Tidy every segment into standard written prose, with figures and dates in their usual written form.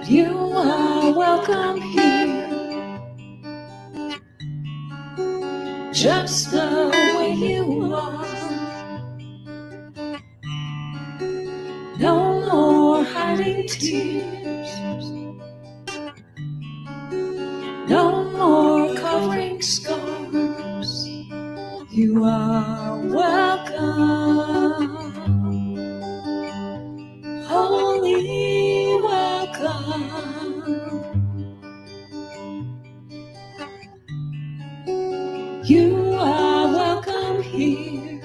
You are welcome here, just the way you are. No more hiding tears, no more covering scars. You are welcome, holy welcome. You are welcome here,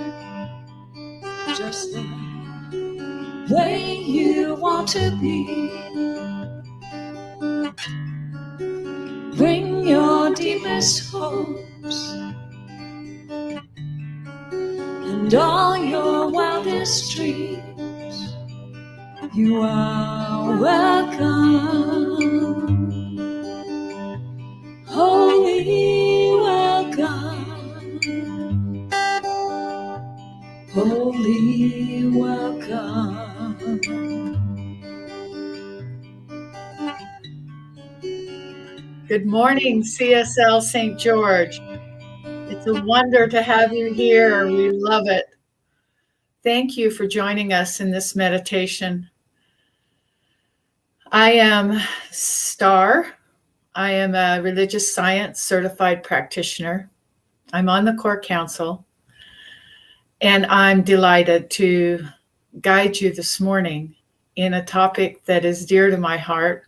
just the way you want to be. Bring your deepest hopes and all your wildest dreams. You are welcome, holy welcome, holy welcome. Good morning, CSL St. George. It's a wonder to have you here. We love it. Thank you for joining us in this meditation. I am Star. I am a religious science certified practitioner. I'm on the Core Council, and I'm delighted to guide you this morning in a topic that is dear to my heart.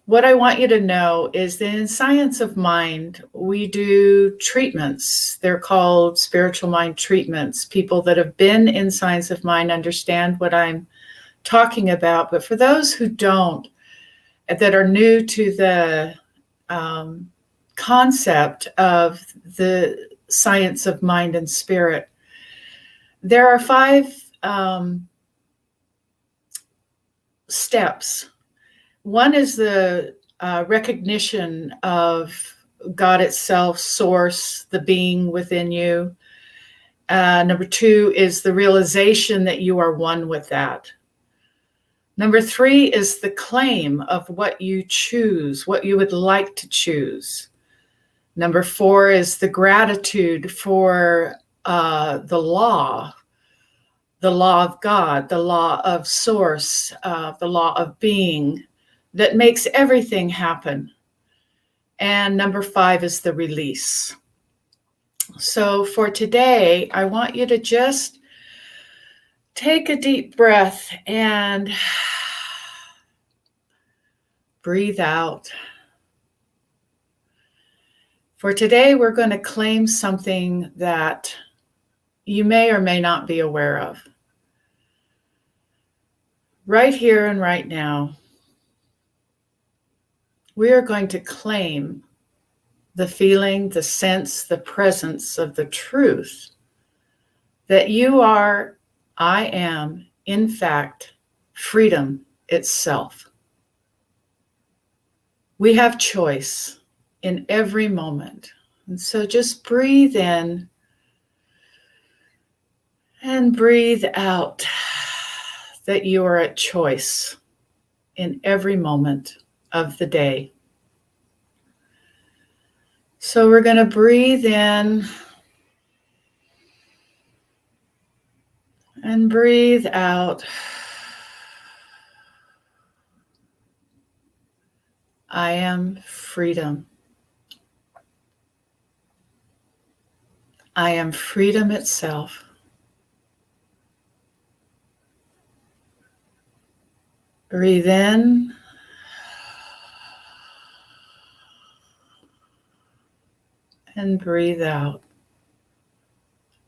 What I want you to know is that in science of mind, we do treatments. They're called spiritual mind treatments. People that have been in science of mind understand what I'm talking about. But for those who don't, that are new to the concept of the science of mind and spirit, there are 5 steps. One is the recognition of God itself, source, the being within you. Number 2 is the realization that you are one with that. Number 3 is the claim of what you choose, what you would like to choose. Number 4 is the gratitude for the law of God, the law of source, the law of being, that makes everything happen. And number 5 is the release. So for today, I want you to just take a deep breath and breathe out. For today, we're going to claim something that you may or may not be aware of. Right here and right now, we are going to claim the feeling, the sense, the presence of the truth that you are, I am, in fact, freedom itself. We have choice in every moment. And so just breathe in and breathe out that you are at choice in every moment of the day. So we're going to breathe in and breathe out. I am freedom. I am freedom itself. Breathe in. And breathe out.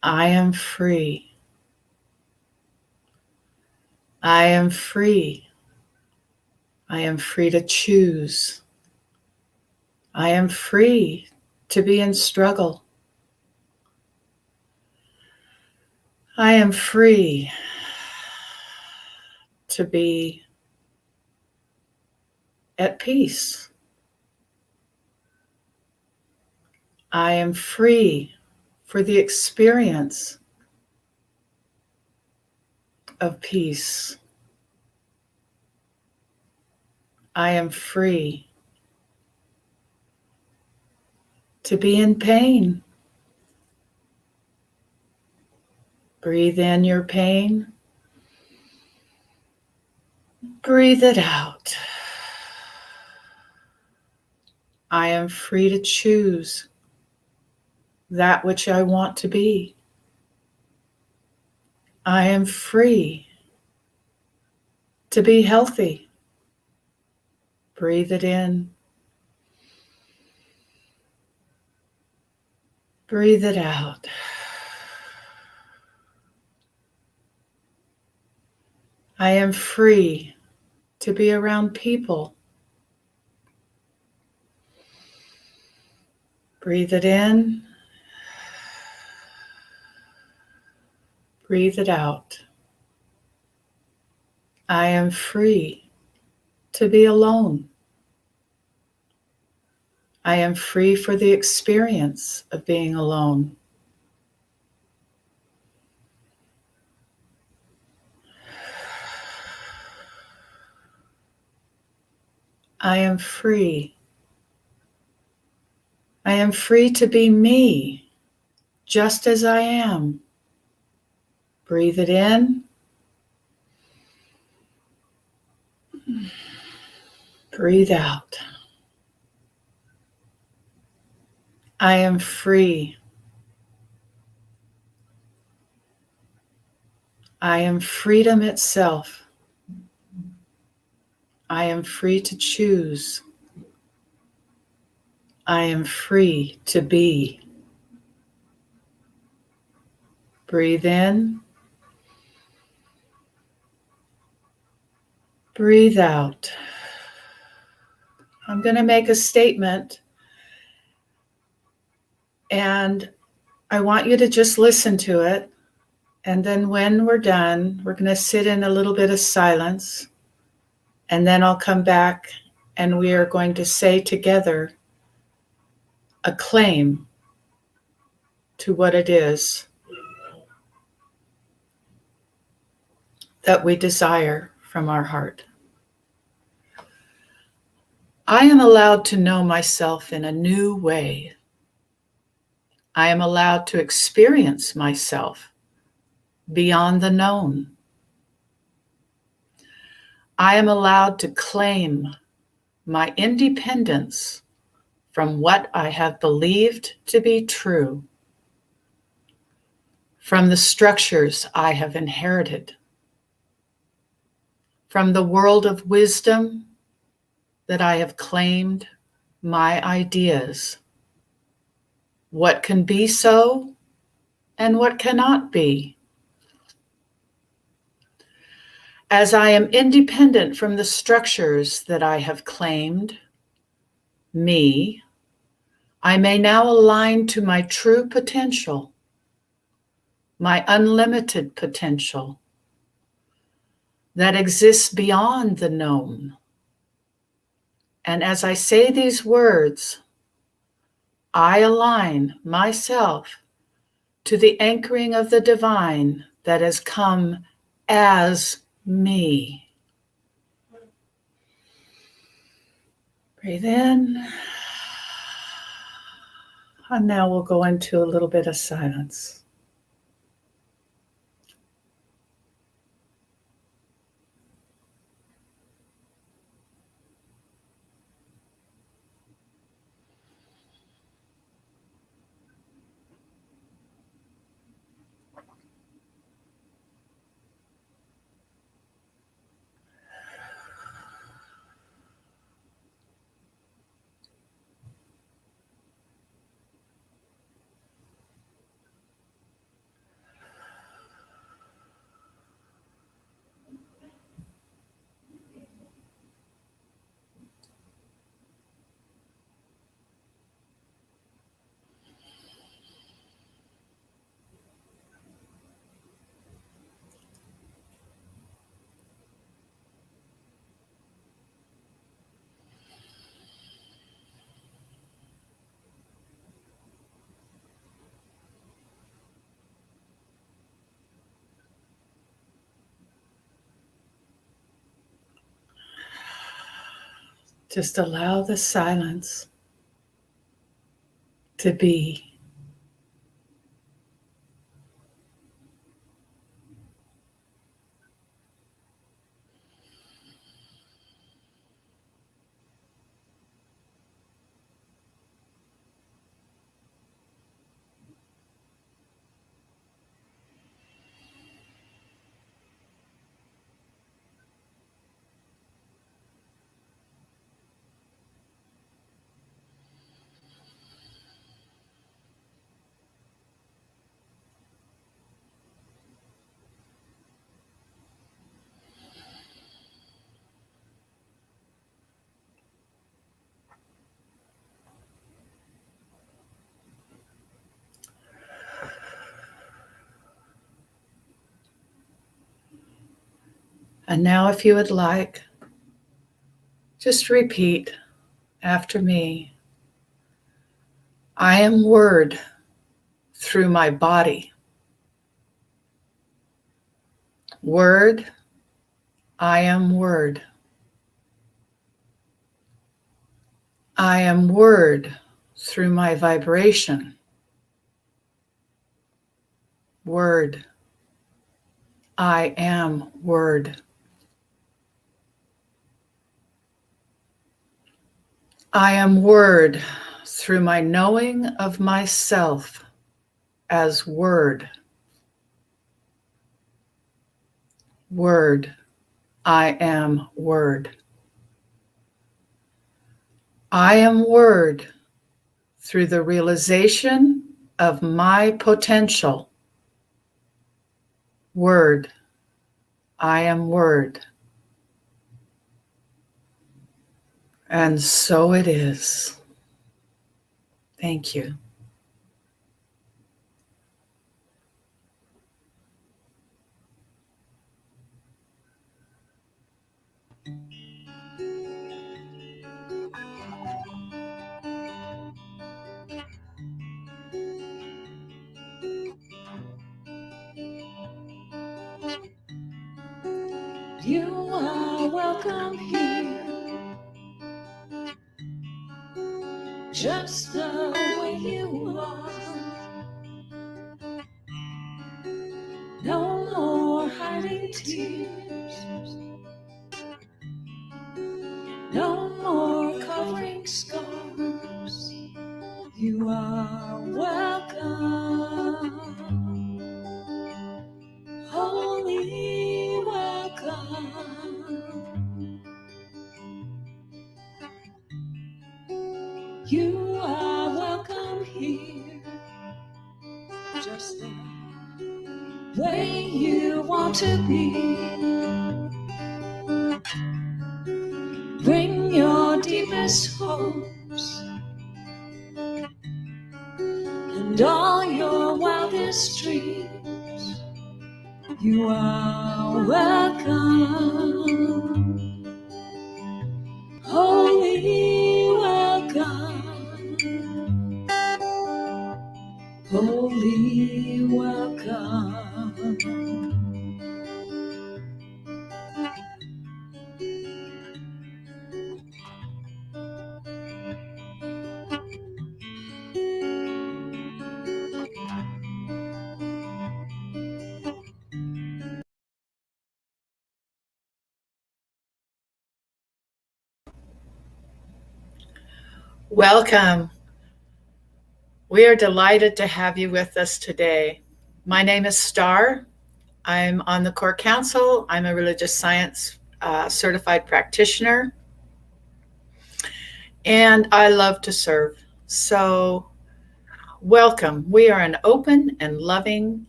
I am free. I am free. I am free to choose. I am free to be in struggle. I am free to be at peace. I am free for the experience of peace. I am free to be in pain. Breathe in your pain. Breathe it out. I am free to choose that which I want to be. I am free to be healthy. Breathe it in. Breathe it out. I am free to be around people. Breathe it in. Breathe it out. I am free to be alone. I am free for the experience of being alone. I am free. I am free to be me, just as I am. Breathe it in. Breathe out. I am free. I am freedom itself. I am free to choose. I am free to be. Breathe in. Breathe out. I'm going to make a statement, and I want you to just listen to it. And then when we're done, we're going to sit in a little bit of silence. And then I'll come back and we are going to say together a claim to what it is that we desire from our heart. I am allowed to know myself in a new way. I am allowed to experience myself beyond the known. I am allowed to claim my independence from what I have believed to be true, from the structures I have inherited, from the world of wisdom that I have claimed my ideas, what can be so and what cannot be. As I am independent from the structures that I have claimed me, I may now align to my true potential, my unlimited potential that exists beyond the known. And as I say these words, I align myself to the anchoring of the divine that has come as me. Breathe in. And now we'll go into a little bit of silence. Just allow the silence to be. And now, if you would like, just repeat after me. I am word through my body. Word, I am word. I am word through my vibration. Word, I am word. I am word through my knowing of myself as word. Word, I am word. I am word through the realization of my potential. Word, I am word. And so it is. Thank you. You are welcome here, just the way you are. No more hiding tears, no more covering scars. You are welcome, holy welcome. You are welcome here, just the way you want to be. Bring your deepest hopes and all your wildest dreams. You are welcome, holy welcome, holy welcome. Welcome. We are delighted to have you with us today. My name is Star. I'm on the Core Council. I'm a religious science certified practitioner, and I love to serve. So, welcome. We are an open and loving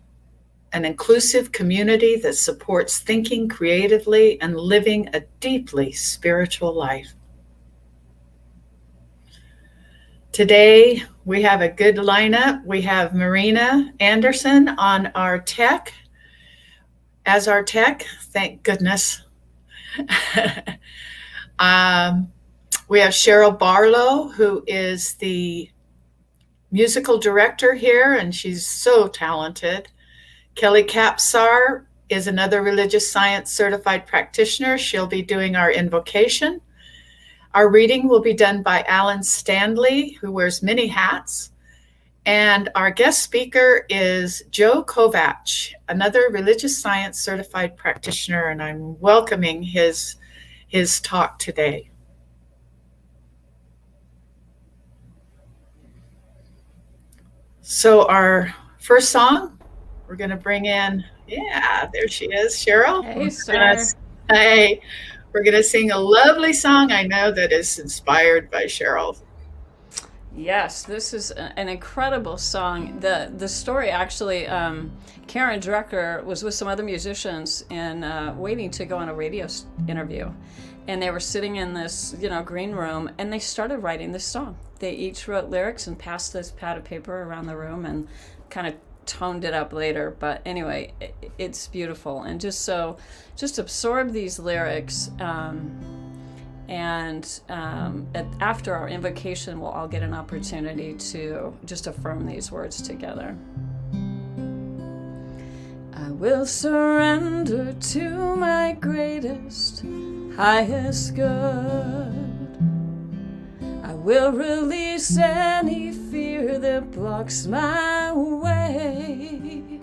and inclusive community that supports thinking creatively and living a deeply spiritual life. Today, we have a good lineup. We have Marina Anderson on our tech, as our tech, thank goodness. We have Cheryl Barlow, who is the musical director here, and she's so talented. Kelly Kapsar is another religious science certified practitioner. She'll be doing our invocation. Our reading will be done by Alan Stanley, who wears many hats. And our guest speaker is Joe Kovach, another religious science certified practitioner, and I'm welcoming his talk today. So our first song, we're going to bring in, there she is, Cheryl. Hey, sir. Hey, we're going to sing a lovely song I know that is inspired by Cheryl. Yes, this is an incredible song. The story actually, Karen Drucker was with some other musicians and waiting to go on a radio interview. And they were sitting in this, green room, and they started writing this song. They each wrote lyrics and passed this pad of paper around the room and kind of toned it up later. But anyway, it's beautiful. And just absorb these lyrics. After our invocation, we'll all get an opportunity to just affirm these words together. I will surrender to my greatest, highest good. I will release any fear that blocks my way.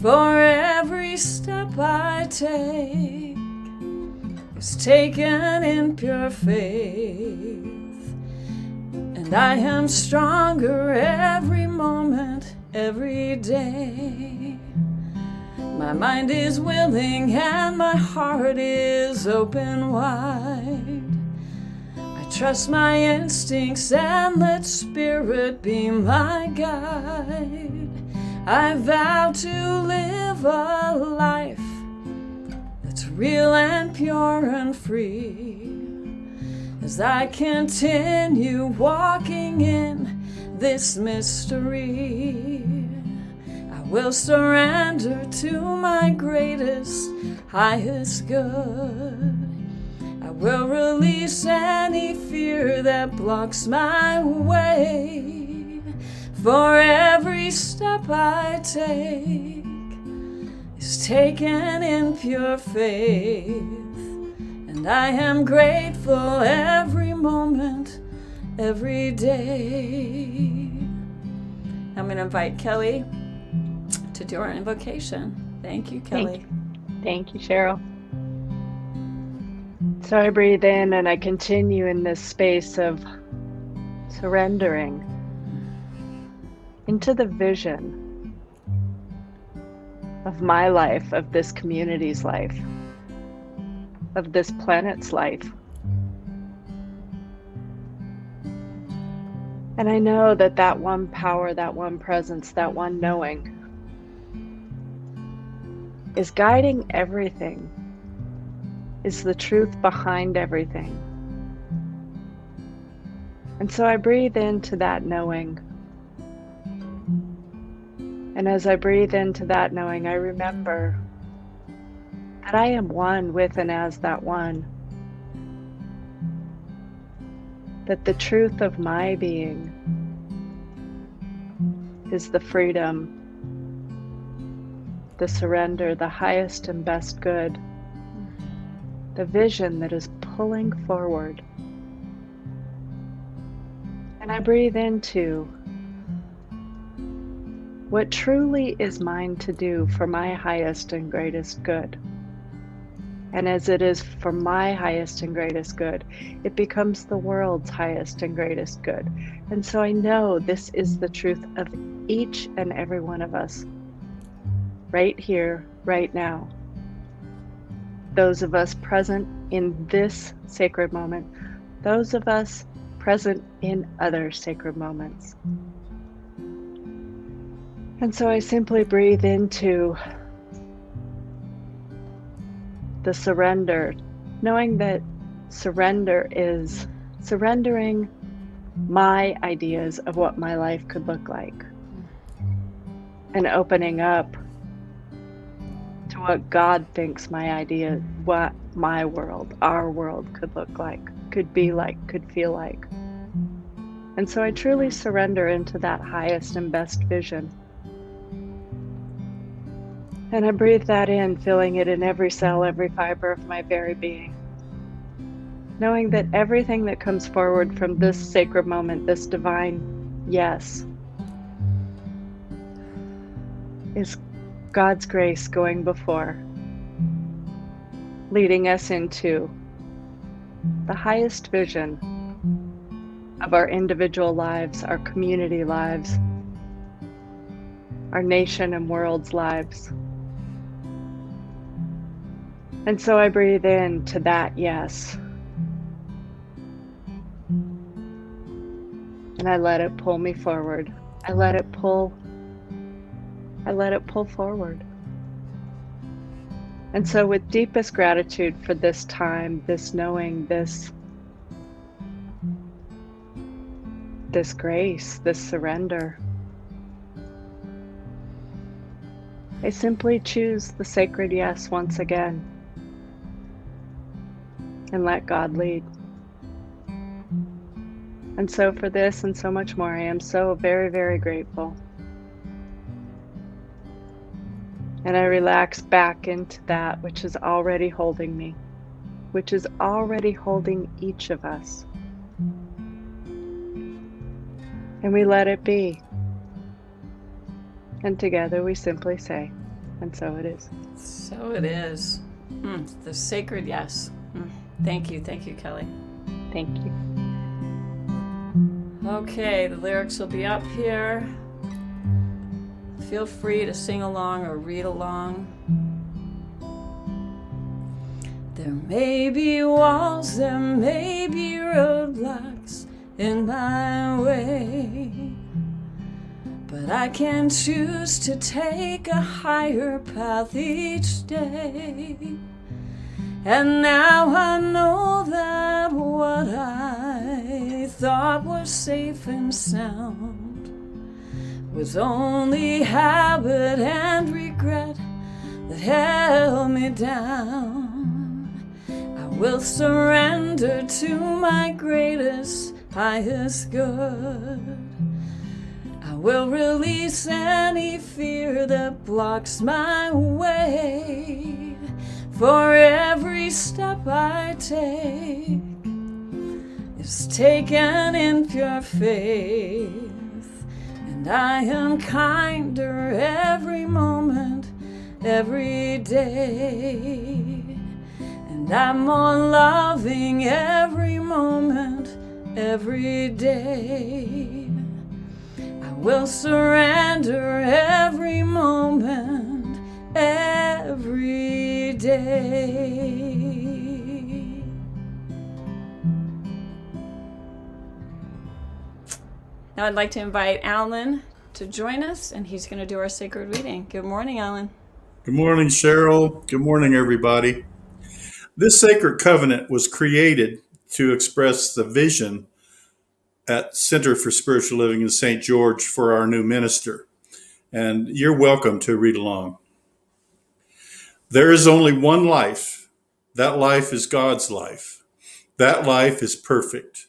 For every step I take is taken in pure faith, and I am stronger every moment, every day. My mind is willing and my heart is open wide. I trust my instincts and let spirit be my guide. I vow to live a life that's real and pure and free, as I continue walking in this mystery. I will surrender to my greatest, highest good. I will release any fear that blocks my way. For every step I take is taken in pure faith, and I am grateful every moment, every day. I'm going to invite Kelly to do our invocation. Thank you, Kelly. Thank you, Cheryl. So I breathe in and I continue in this space of surrendering into the vision of my life, of this community's life, of this planet's life. And I know that that one power, that one presence, that one knowing is guiding everything, is the truth behind everything. And so I breathe into that knowing. And as I breathe into that knowing, I remember that I am one with and as that one. That the truth of my being is the freedom, the surrender, the highest and best good, the vision that is pulling forward. And I breathe into what truly is mine to do for my highest and greatest good. And as it is for my highest and greatest good, it becomes the world's highest and greatest good. And so I know this is the truth of each and every one of us, right here, right now. Those of us present in this sacred moment, those of us present in other sacred moments. And so I simply breathe into the surrender, knowing that surrender is surrendering my ideas of what my life could look like and opening up to what God thinks my idea, what my world, our world could look like, could be like, could feel like. And so I truly surrender into that highest and best vision. And I breathe that in, feeling it in every cell, every fiber of my very being. knowing that everything that comes forward from this sacred moment, this divine yes, is God's grace going before, leading us into the highest vision of our individual lives, our community lives, our nation and world's lives. And so I breathe in to that yes. And I let it pull me forward. I let it pull forward. And so with deepest gratitude for this time, this knowing, this grace, this surrender, I simply choose the sacred yes once again and let God lead. And so for this and so much more, I am so very, very grateful. And I relax back into that which is already holding me, which is already holding each of us. And we let it be. And together we simply say, and so it is. So it is. The sacred yes. Thank you, Kelly. Thank you. Okay, the lyrics will be up here. Feel free to sing along or read along. There may be walls, there may be roadblocks in my way, but I can choose to take a higher path each day. And now I know that what I thought was safe and sound was only habit and regret that held me down. I will surrender to my greatest, highest good. I will release any fear that blocks my way. For every step I take is taken in pure faith. And I am kinder every moment, every day. And I'm more loving every moment, every day. I will surrender every moment, every day. Now I'd like to invite Alan to join us, and he's going to do our sacred reading. Good morning, Alan. Good morning, Cheryl. Good morning, everybody. This sacred covenant was created to express the vision at Center for Spiritual Living in St. George for our new minister. And you're welcome to read along. There is only one life. That life is God's life. That life is perfect.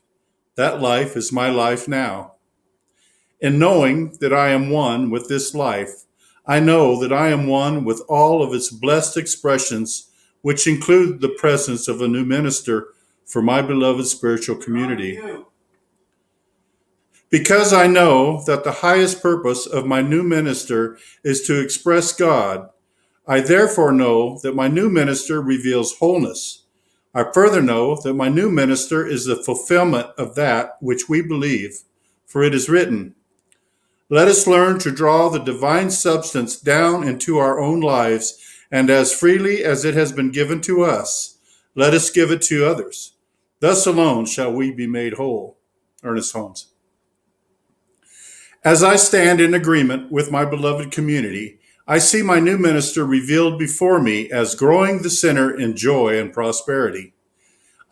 That life is my life now. In knowing that I am one with this life, I know that I am one with all of its blessed expressions, which include the presence of a new minister for my beloved spiritual community. Because I know that the highest purpose of my new minister is to express God, I therefore know that my new minister reveals wholeness. I further know that my new minister is the fulfillment of that which we believe, for it is written, "Let us learn to draw the divine substance down into our own lives, and as freely as it has been given to us, let us give it to others. Thus alone shall we be made whole." Ernest Holmes. As I stand in agreement with my beloved community, I see my new minister revealed before me as growing the sinner in joy and prosperity.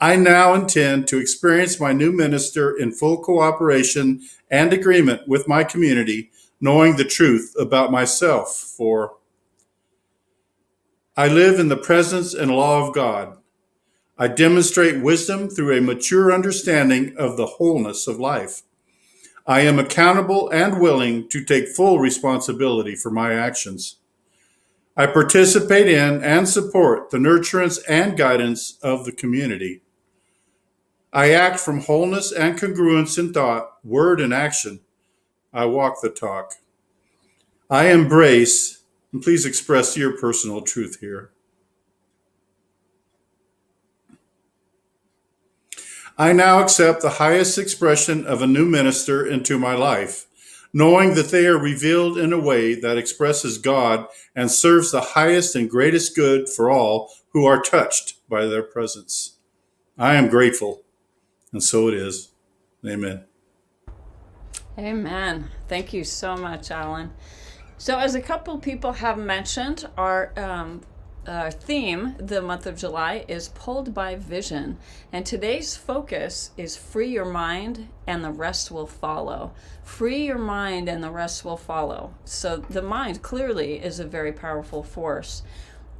I now intend to experience my new minister in full cooperation and agreement with my community, knowing the truth about myself, for I live in the presence and law of God. I demonstrate wisdom through a mature understanding of the wholeness of life. I am accountable and willing to take full responsibility for my actions. I participate in and support the nurturance and guidance of the community. I act from wholeness and congruence in thought, word, and action. I walk the talk. I embrace, and please express your personal truth here. I now accept the highest expression of a new minister into my life, knowing that they are revealed in a way that expresses God and serves the highest and greatest good for all who are touched by their presence. I am grateful, and so it is. Amen. Amen. Thank you so much, Alan. So, as a couple people have mentioned, our theme, the month of July, is Pulled by Vision. And today's focus is free your mind and the rest will follow. Free your mind and the rest will follow. So, the mind clearly is a very powerful force.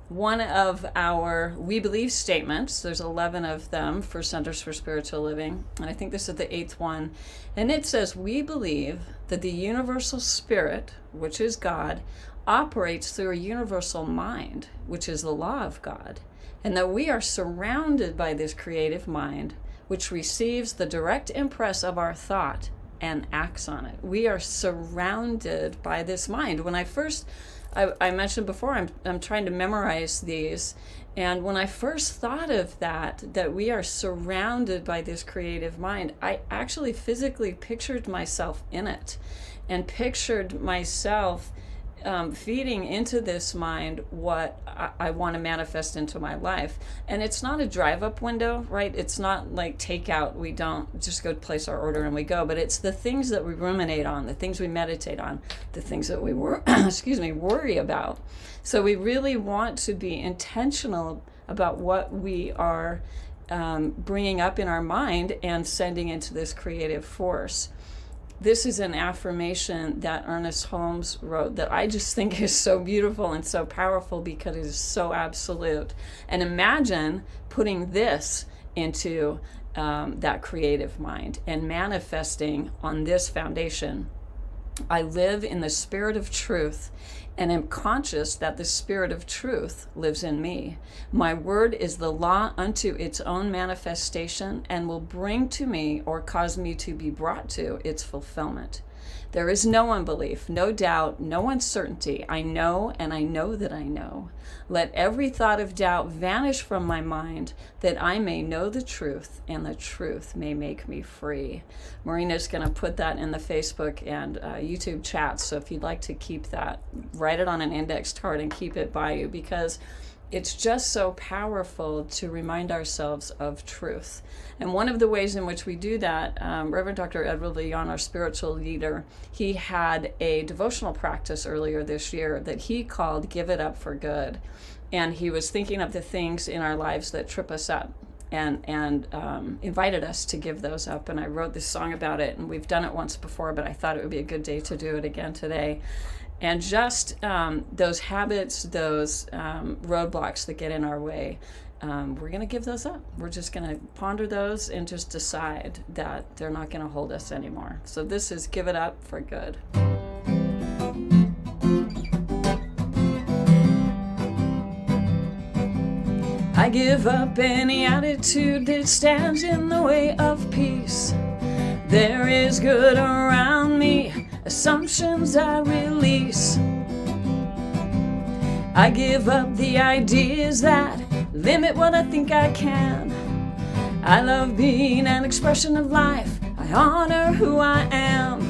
One of our We Believe statements, there's 11 of them for Centers for Spiritual Living, and I think this is the 8th one, and it says, we believe that the universal spirit, which is God, operates through a universal mind, which is the law of God, and that we are surrounded by this creative mind, which receives the direct impress of our thought and acts on it. We are surrounded by this mind. When I mentioned before, I'm trying to memorize these. And when I first thought of that we are surrounded by this creative mind, I actually physically pictured myself in it and pictured myself feeding into this mind what I want to manifest into my life. And it's not a drive-up window, right? It's not like takeout. We don't just go place our order and we go, but it's the things that we ruminate on, the things we meditate on, the things that we worry about. So we really want to be intentional about what we are bringing up in our mind and sending into this creative force. This is an affirmation that Ernest Holmes wrote that I just think is so beautiful and so powerful because it is so absolute. And imagine putting this into that creative mind and manifesting on this foundation. I live in the spirit of truth and am conscious that the spirit of truth lives in me. My word is the law unto its own manifestation and will bring to me or cause me to be brought to its fulfillment. There is no unbelief, no doubt, no uncertainty. I know and I know that I know. Let every thought of doubt vanish from my mind that I may know the truth and the truth may make me free. Marina's going to put that in the Facebook and YouTube chat. So if you'd like to keep that, write it on an index card and keep it by you because it's just so powerful to remind ourselves of truth. And one of the ways in which we do that, Reverend Dr. Edward Leon, our spiritual leader, he had a devotional practice earlier this year that he called Give It Up for Good. And he was thinking of the things in our lives that trip us up and invited us to give those up. And I wrote this song about it, and we've done it once before, but I thought it would be a good day to do it again today. And just those habits, those roadblocks that get in our way, we're going to give those up. We're just going to ponder those and just decide that they're not going to hold us anymore. So this is Give It Up for Good. I give up any attitude that stands in the way of peace. There is good around me, assumptions I release. I give up the ideas that limit what I think I can. I love being an expression of life. I honor who I am.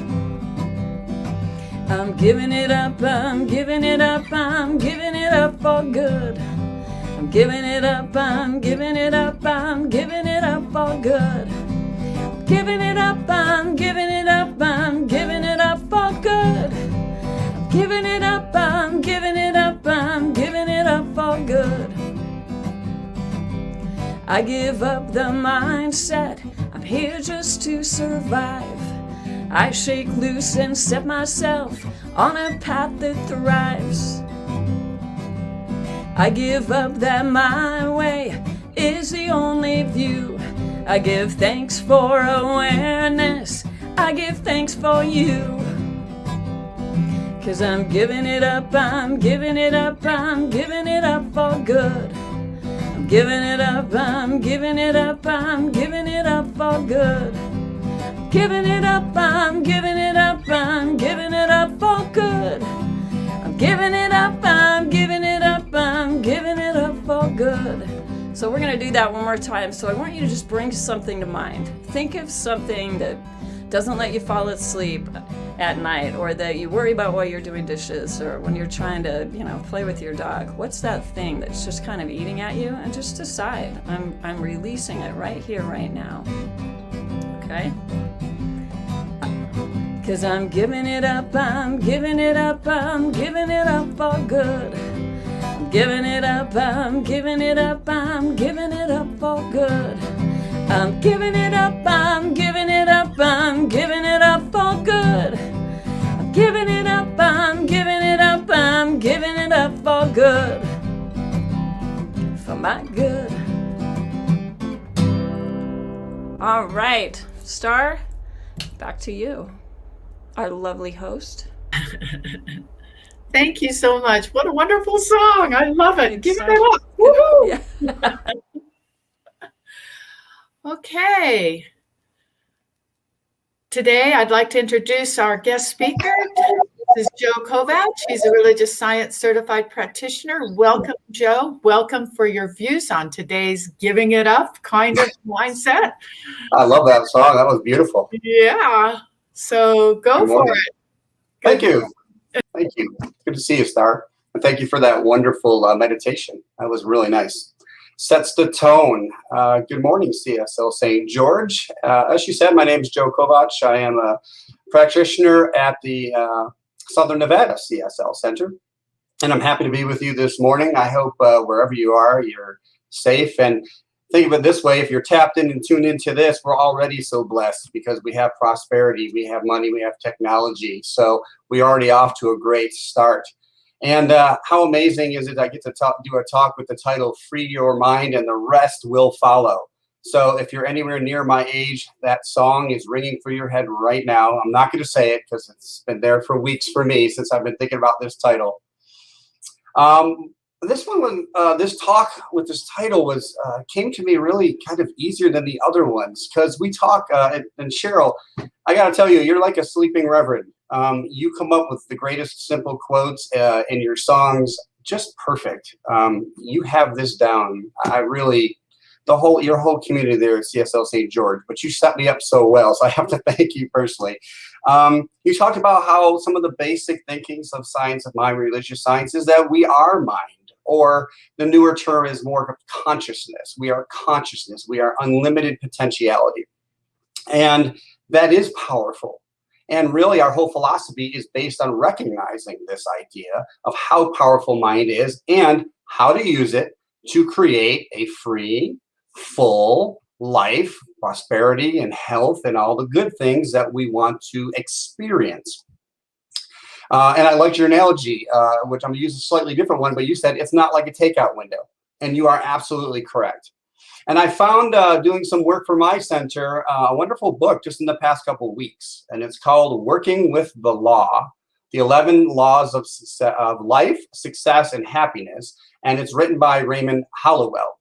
I'm giving it up, I'm giving it up, I'm giving it up for good. I'm giving it up, I'm giving it up, I'm giving it up for good. Giving it up, I'm giving it up, I'm giving it up for good. I'm giving it up, I'm giving it up, I'm giving it up for good. I give up the mindset, I'm here just to survive. I shake loose and set myself on a path that thrives. I give up that my way is the only view. I give thanks for awareness. I give thanks for you. 'Cause I'm giving it up, I'm giving it up, I'm giving it up for good. I'm giving it up, I'm giving it up, I'm giving it up for good. Giving it up, I'm giving it up, I'm giving it up for good. I'm giving it up, I'm giving it up, I'm giving it up for good. So we're going to do that one more time. So I want you to just bring something to mind. Think of something that doesn't let you fall asleep at night, or that you worry about while you're doing dishes, or when you're trying to, play with your dog. What's that thing that's just kind of eating at you? And just decide, I'm releasing it right here, right now. Okay? Cause I'm giving it up, I'm giving it up, I'm giving it up for good. I'm giving it up, I'm giving it up, I'm giving it up for good. I'm giving it up, I'm giving it up, I'm giving it up for good. I'm giving it up, I'm giving it up, I'm giving it up for good. For my good. All right, Star, back to you, our lovely host. Thank you so much. What a wonderful song. I love it. Give Exactly. it up. Woohoo! Yeah. Okay. Today, I'd like to introduce our guest speaker. This is Joe Kovach. She's a religious science certified practitioner. Welcome, Joe. Welcome for your views on today's giving it up kind of mindset. I love that song. That was beautiful. Yeah. So go for it. Thank you. Thank you. Good to see you, Star. And thank you for that wonderful meditation. That was really nice. Sets the tone. Good morning, CSL St. George. As you said, my name is Joe Kovach. I am a practitioner at the Southern Nevada CSL Center. And I'm happy to be with you this morning. I hope wherever you are, you're safe. And think of it this way, if you're tapped in and tuned into this, we're already so blessed because we have prosperity, we have money, we have technology. So we're already off to a great start. And how amazing is it I get to do a talk with the title, Free Your Mind and the Rest Will Follow. So if you're anywhere near my age, that song is ringing through your head right now. I'm not going to say it because it's been there for weeks for me since I've been thinking about this title. This talk with this title was came to me really kind of easier than the other ones because we talk, and Cheryl, I got to tell you, you're like a sleeping reverend. You come up with the greatest simple quotes in your songs, just perfect. You have this down. Your whole community there at CSL St. George, but you set me up so well, so I have to thank you personally. You talked about how some of the basic thinkings of science, of my religious science, is that we are mind, or the newer term is more of consciousness. We are consciousness. We are unlimited potentiality. And that is powerful. And really, our whole philosophy is based on recognizing this idea of how powerful mind is and how to use it to create a free, full life, prosperity and health and all the good things that we want to experience. And I liked your analogy, which I'm going to use a slightly different one, but you said it's not like a takeout window. And you are absolutely correct. And I found doing some work for my center, a wonderful book just in the past couple of weeks. And it's called Working with the Law, the 11 Laws of Life, Success, and Happiness. And it's written by Raymond Hollowell.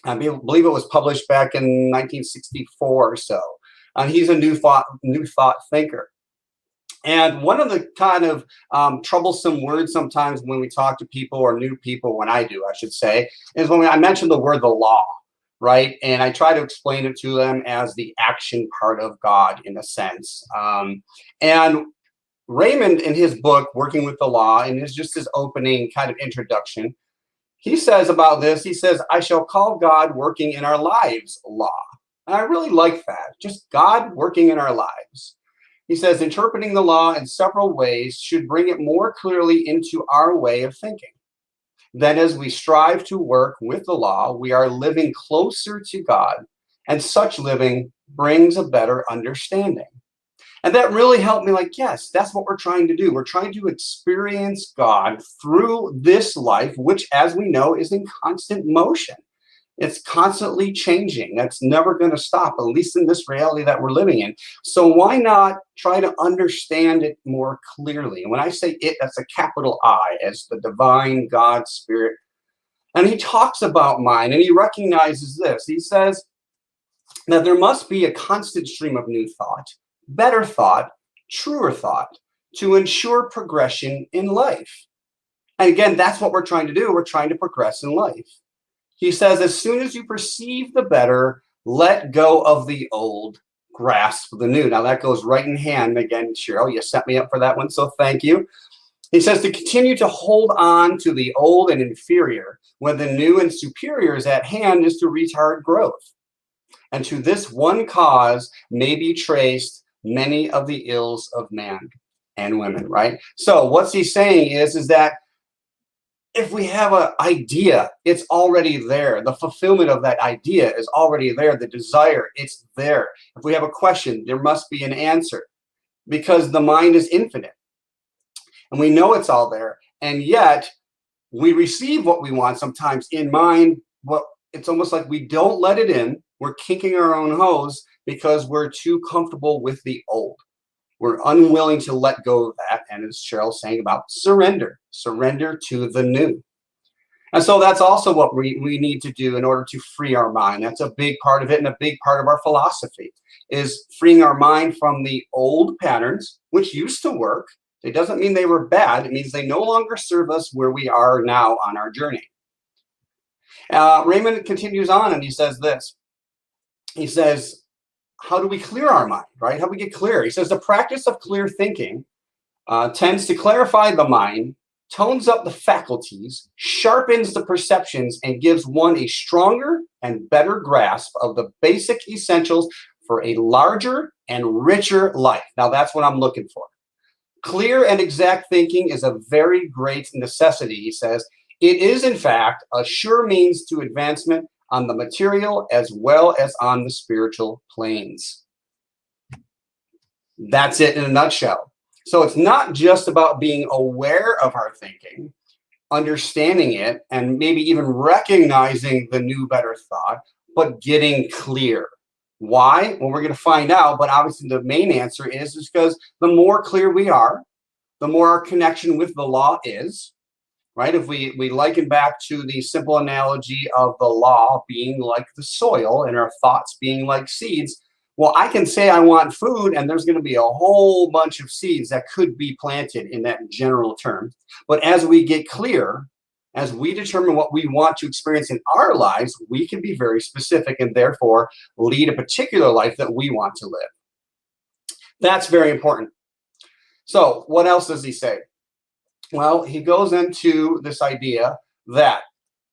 I believe it was published back in 1964 or so. He's a new thought thinker. And one of the kind of troublesome words sometimes when we talk to people, or new people, when I do, I should say, is when I mention the word the law, right? And I try to explain it to them as the action part of God in a sense. And Raymond, in his book, Working with the Law, and it's just his opening kind of introduction, he says about this, he says, I shall call God working in our lives law. And I really like that, just God working in our lives. He says, interpreting the law in several ways should bring it more clearly into our way of thinking. Then as we strive to work with the law, we are living closer to God, and such living brings a better understanding. And that really helped me, like, yes, that's what we're trying to do. We're trying to experience God through this life, which, as we know, is in constant motion. It's constantly changing. That's never going to stop, at least in this reality that we're living in. So why not try to understand it more clearly? And when I say it, that's a capital I, as the divine God Spirit And he talks about mind, and he recognizes this. He says that there must be a constant stream of new thought, better thought, truer thought, to ensure progression in life. And again, that's what we're trying to do. We're trying to progress in life. He says, as soon as you perceive the better, let go of the old, grasp the new. Now that goes right in hand. Again, Cheryl, you set me up for that one, so thank you. He says to continue to hold on to the old and inferior when the new and superior is at hand is to retard growth. And to this one cause may be traced many of the ills of man and women, right? So what's he saying is that if we have an idea, it's already there. The fulfillment of that idea is already there. The desire, it's there. If we have a question, there must be an answer, because the mind is infinite. And we know it's all there. And yet we receive what we want sometimes in mind, but it's almost like we don't let it in. We're kicking our own hose because we're too comfortable with the old. We're unwilling to let go of that. And as Cheryl's saying about surrender to the new. And so that's also what we need to do in order to free our mind. That's a big part of it, and a big part of our philosophy is freeing our mind from the old patterns, which used to work. It doesn't mean they were bad. It means they no longer serve us where we are now on our journey. Raymond continues on and he says this. He says, how do we clear our mind, right? How do we get clear? He says the practice of clear thinking tends to clarify the mind, tones up the faculties, sharpens the perceptions, and gives one a stronger and better grasp of the basic essentials for a larger and richer life. Now that's what I'm looking for. Clear and exact thinking is a very great necessity, he says. It is, in fact, a sure means to advancement on the material as well as on the spiritual planes. That's it in a nutshell. So it's not just about being aware of our thinking, understanding it, and maybe even recognizing the new, better thought, but getting clear. Why? Well, we're going to find out, but obviously the main answer is because the more clear we are, the more our connection with the law is, right? If we liken back to the simple analogy of the law being like the soil and our thoughts being like seeds, well, I can say I want food, and there's going to be a whole bunch of seeds that could be planted in that general term. But as we get clear, as we determine what we want to experience in our lives, we can be very specific and therefore lead a particular life that we want to live. That's very important. So what else does he say? Well, he goes into this idea that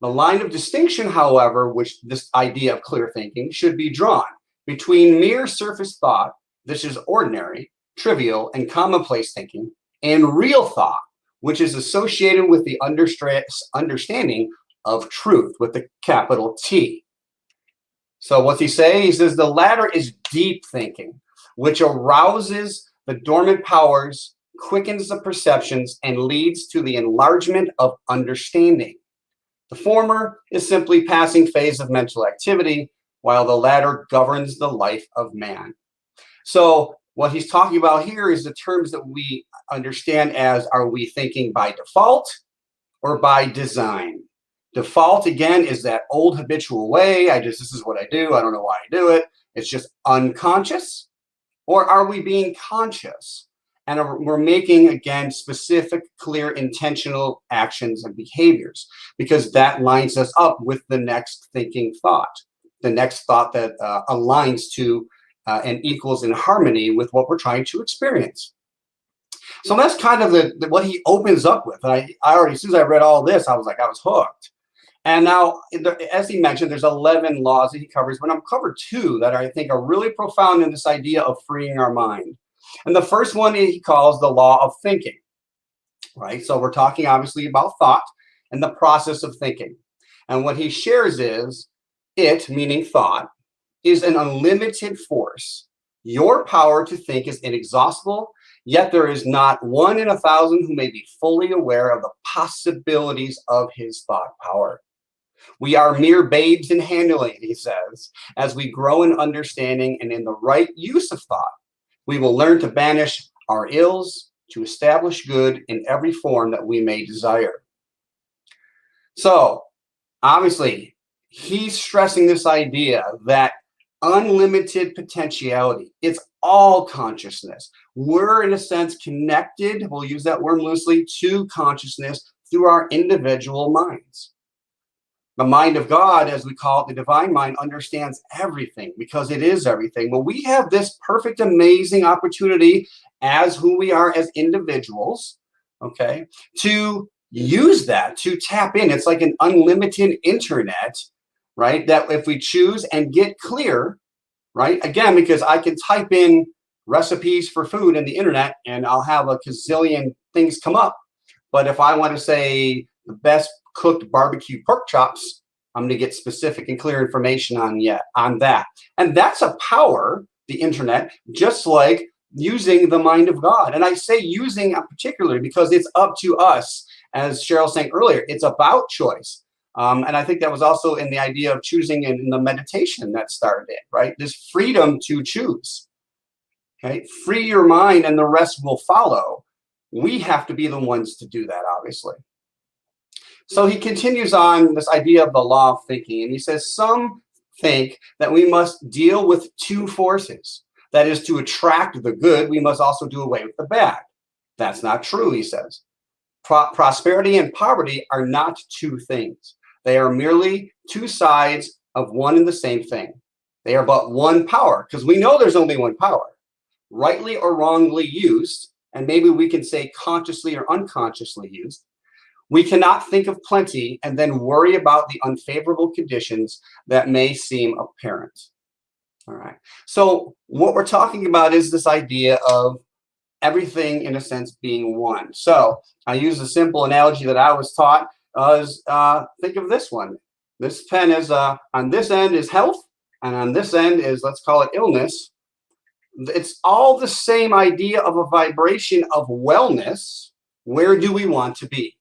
the line of distinction, however, which this idea of clear thinking should be drawn between mere surface thought, this is ordinary, trivial, and commonplace thinking, and real thought, which is associated with the understanding of truth with the capital T. So what's he saying? He says the latter is deep thinking, which arouses the dormant powers, quickens the perceptions, and leads to the enlargement of understanding. The former is simply passing phase of mental activity, while the latter governs the life of man. So what he's talking about here is the terms that we understand as, are we thinking by default or by design? Default, again, is that old habitual way. This is what I do. I don't know why I do it. It's just unconscious. Or are we being conscious? And we're making, again, specific, clear, intentional actions and behaviors, because that lines us up with the next thinking thought, the next thought that aligns to and equals in harmony with what we're trying to experience. So that's kind of what he opens up with. And I already, as soon as I read all this, I was hooked. And now, as he mentioned, there's 11 laws that he covers, but I'm covered 2 that I think are really profound in this idea of freeing our mind. And the first one he calls the law of thinking, right? So we're talking obviously about thought and the process of thinking. And what he shares is it, meaning thought, is an unlimited force. Your power to think is inexhaustible, yet there is not 1 in 1,000 who may be fully aware of the possibilities of his thought power. We are mere babes in handling, he says, as we grow in understanding and in the right use of thought. We will learn to banish our ills, to establish good in every form that we may desire. So Obviously, he's stressing this idea that unlimited potentiality, it's all consciousness. We're, in a sense, connected, we'll use that word loosely, to consciousness through our individual minds. The mind of God, as we call it, the divine mind, understands everything because it is everything. Well, we have this perfect, amazing opportunity as who we are as individuals, okay, to use that, to tap in. It's like an unlimited internet, right? That if we choose and get clear, right? Again, because I can type in recipes for food in the internet and I'll have a gazillion things come up. But if I want to say the best cooked barbecue pork chops, I'm going to get specific and clear information on that. And that's a power, the internet, just like using the mind of God. And I say using particularly because it's up to us. As Cheryl was saying earlier, it's about choice. And I think that was also in the idea of choosing in the meditation that started it, right? This freedom to choose. Okay, free your mind and the rest will follow. We have to be the ones to do that, obviously. So he continues on this idea of the law of thinking, and he says, some think that we must deal with two forces. That is, to attract the good, we must also do away with the bad. That's not true, he says. Prosperity and poverty are not two things. They are merely two sides of one and the same thing. They are but one power, because we know there's only one power. Rightly or wrongly used, and maybe we can say consciously or unconsciously used, we cannot think of plenty and then worry about the unfavorable conditions that may seem apparent. All right. So what we're talking about is this idea of everything, in a sense, being one. So I use a simple analogy that I was taught as think of this one. This pen is on this end is health, and on this end is, let's call it, illness. It's all the same idea of a vibration of wellness. Where do we want to be?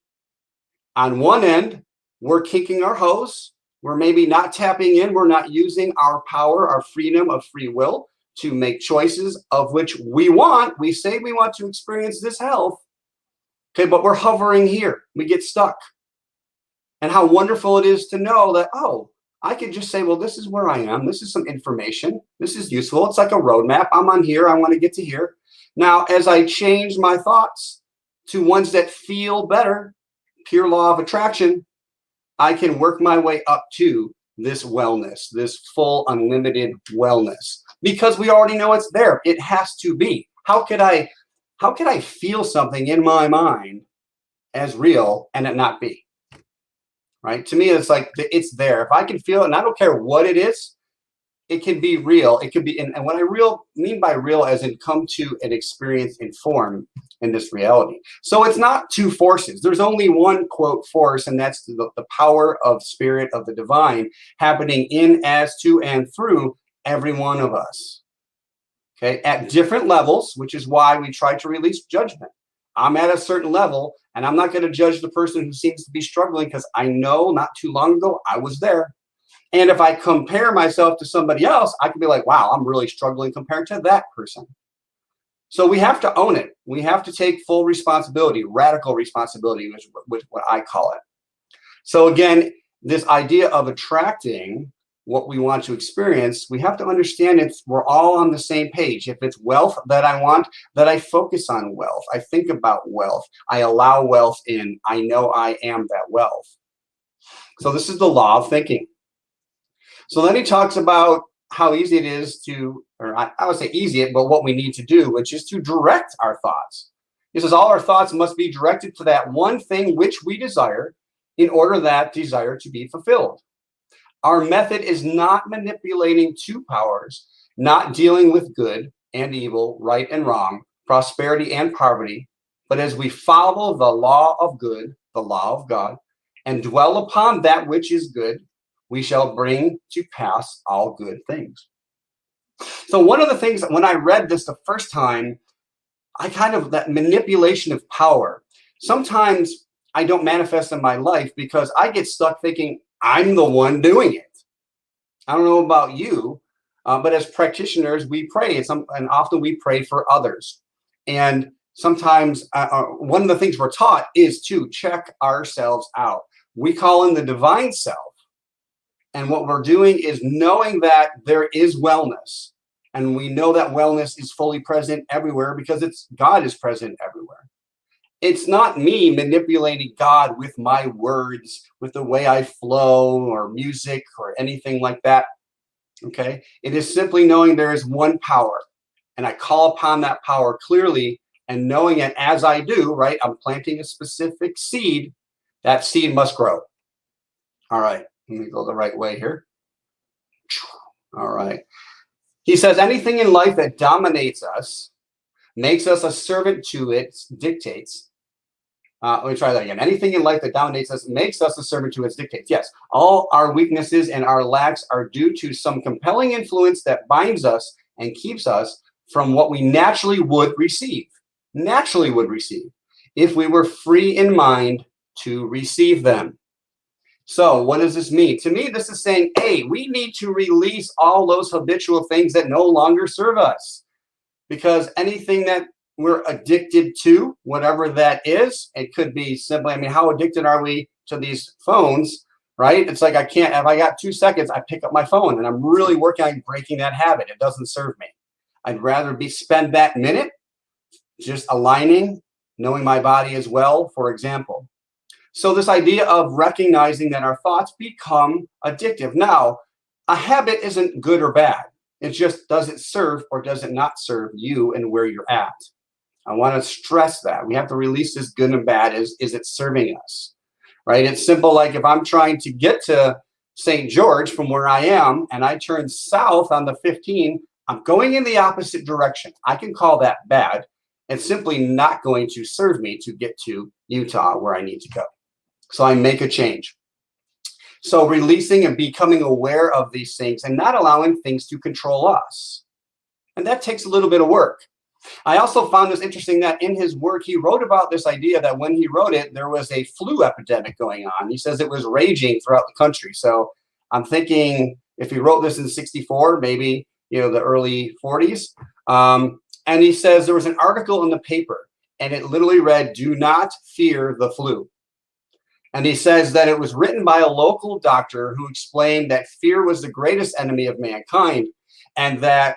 On one end, we're kinking our hose. We're maybe not tapping in. We're not using our power, our freedom of free will to make choices of which we want. We say we want to experience this health. Okay, but we're hovering here. We get stuck. And how wonderful it is to know that, oh, I could just say, well, this is where I am. This is some information. This is useful. It's like a roadmap. I'm on here. I want to get to here. Now, as I change my thoughts to ones that feel better, pure law of attraction, I can work my way up to this wellness, this full unlimited wellness, because we already know it's there. It has to be. How could I feel something in my mind as real and it not be? Right? To me, it's like it's there. If I can feel it, and I don't care what it is, it can be real. It could be, and what I mean by real, as in come to an experience in form in this reality. So it's not two forces. There's only one, quote, force, and that's the power of spirit of the divine happening in, as, to, and through every one of us. Okay, at different levels, which is why we try to release judgment. I'm at a certain level, and I'm not going to judge the person who seems to be struggling, because I know not too long ago I was there. And if I compare myself to somebody else, I can be like, wow, I'm really struggling compared to that person. So we have to own it. We have to take full responsibility, radical responsibility, which what I call it. So again, this idea of attracting what we want to experience, we have to understand we're all on the same page. If it's wealth that I want, that I focus on wealth. I think about wealth. I allow wealth in. I know I am that wealth. So this is the law of thinking. So then he talks about how easy it is to, or I would say easy, but what we need to do, which is to direct our thoughts. He says all our thoughts must be directed to that one thing which we desire in order that desire to be fulfilled. Our method is not manipulating two powers, not dealing with good and evil, right and wrong, prosperity and poverty, but as we follow the law of good, the law of God, and dwell upon that which is good, we shall bring to pass all good things. So one of the things, when I read this the first time, that manipulation of power, sometimes I don't manifest in my life because I get stuck thinking I'm the one doing it. I don't know about you, but as practitioners, we pray, and often we pray for others. And sometimes one of the things we're taught is to check ourselves out. We call in the divine self, And what we're doing is knowing that there is wellness. And we know that wellness is fully present everywhere because God is present everywhere. It's not me manipulating God with my words, with the way I flow or music or anything like that. Okay. It is simply knowing there is one power, and I call upon that power clearly, and knowing it as I do, right? I'm planting a specific seed. That seed must grow. All right. Let me go the right way here. All right. He says, anything in life that dominates us, makes us a servant to its dictates. Let me try that again. Anything in life that dominates us, makes us a servant to its dictates. Yes, all our weaknesses and our lacks are due to some compelling influence that binds us and keeps us from what we naturally would receive. Naturally would receive if we were free in mind to receive them. So what does this mean? To me, this is saying, hey, we need to release all those habitual things that no longer serve us. Because anything that we're addicted to, whatever that is, it could be simply, I mean, how addicted are we to these phones, right? It's like, if I got 2 seconds, I pick up my phone, and I'm really working on breaking that habit. It doesn't serve me. I'd rather spend that minute just aligning, knowing my body as well, for example. So this idea of recognizing that our thoughts become addictive. Now, a habit isn't good or bad. It's just, does it serve or does it not serve you and where you're at? I want to stress that. We have to release this good and bad. Is it serving us? Right? It's simple, like if I'm trying to get to St. George from where I am and I turn south on the 15, I'm going in the opposite direction. I can call that bad. It's simply not going to serve me to get to Utah where I need to go. So I make a change. So releasing and becoming aware of these things and not allowing things to control us. And that takes a little bit of work. I also found this interesting that in his work, he wrote about this idea that when he wrote it, there was a flu epidemic going on. He says it was raging throughout the country. So I'm thinking if he wrote this in 64, maybe, the early 40s. And he says there was an article in the paper and it literally read, "Do not fear the flu." And he says that it was written by a local doctor who explained that fear was the greatest enemy of mankind. And that,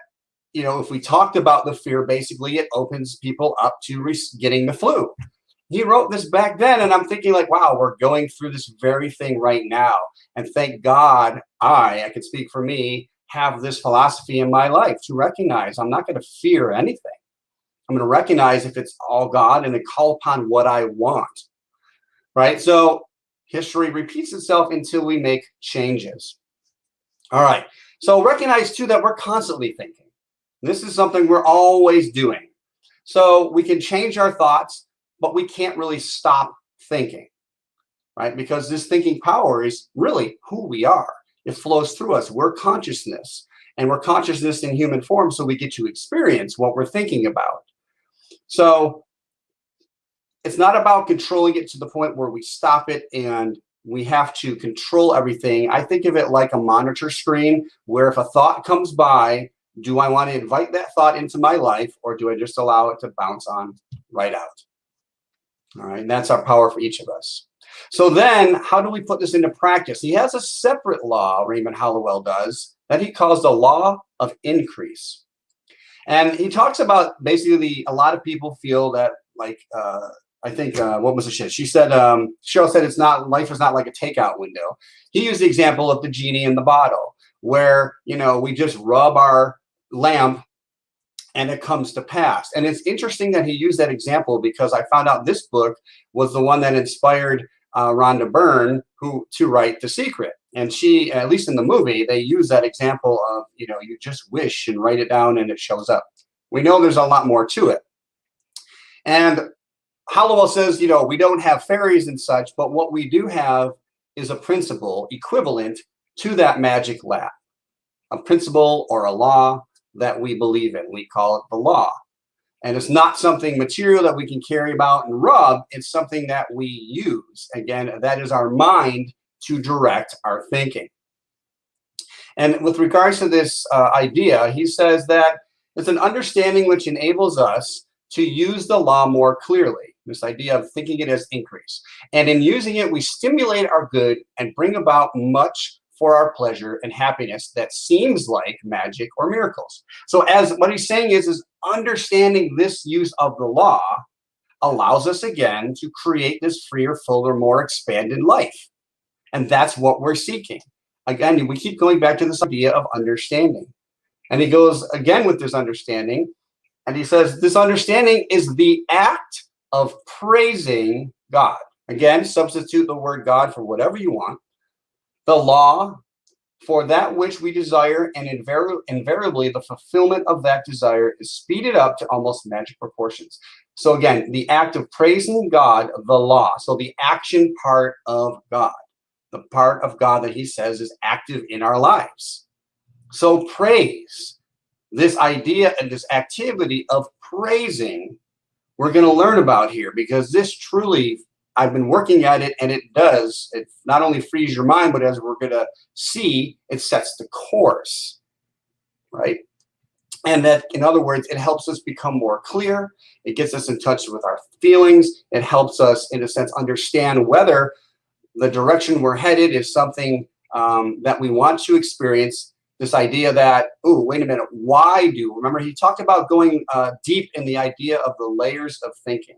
if we talked about the fear, basically it opens people up to getting the flu. He wrote this back then, and I'm thinking like, wow, we're going through this very thing right now. And thank God I can speak for me, have this philosophy in my life to recognize I'm not going to fear anything. I'm going to recognize if it's all God and then call upon what I want. Right? So history repeats itself until we make changes. All right. So recognize too that we're constantly thinking. This is something we're always doing. So we can change our thoughts, but we can't really stop thinking, right? Because this thinking power is really who we are. It flows through us. We're consciousness, and we're consciousness in human form. So we get to experience what we're thinking about. So it's not about controlling it to the point where we stop it and we have to control everything. I think of it like a monitor screen where if a thought comes by, do I want to invite that thought into my life, or do I just allow it to bounce on right out? All right, and that's our power for each of us. So then how do we put this into practice? He has a separate law, Raymond Hollowell does, that he calls the law of increase. And he talks about basically a lot of people feel that like, I think, what was the shit? She said, Cheryl said, life is not like a takeout window. He used the example of the genie in the bottle where, we just rub our lamp and it comes to pass. And it's interesting that he used that example because I found out this book was the one that inspired Rhonda Byrne to write The Secret. And she, at least in the movie, they use that example of, you just wish and write it down and it shows up. We know there's a lot more to it. And Hollowell says, we don't have fairies and such, but what we do have is a principle equivalent to that magic lamp, a principle or a law that we believe in. We call it the law. And it's not something material that we can carry about and rub. It's something that we use. Again, that is our mind to direct our thinking. And with regards to this idea, he says that it's an understanding which enables us to use the law more clearly. This idea of thinking it as increase. And in using it, we stimulate our good and bring about much for our pleasure and happiness that seems like magic or miracles. So as what he's saying is understanding this use of the law allows us again to create this freer, fuller, more expanded life. And that's what we're seeking. Again, we keep going back to this idea of understanding. And he goes again with this understanding, and he says, this understanding is the act of praising God. Again, substitute the word God for whatever you want. The law for that which we desire, and invariably the fulfillment of that desire is speeded up to almost magic proportions. So again, the act of praising God, the law. So the action part of God, the part of God that he says is active in our lives. So praise, this idea and this activity of praising, we're going to learn about here, because this truly, I've been working at it, and it not only frees your mind, but as we're going to see, it sets the course, right? And that, in other words, it helps us become more clear. It gets us in touch with our feelings. It helps us, in a sense, understand whether the direction we're headed is something that we want to experience. This idea that, oh, wait a minute, remember he talked about going deep in the idea of the layers of thinking.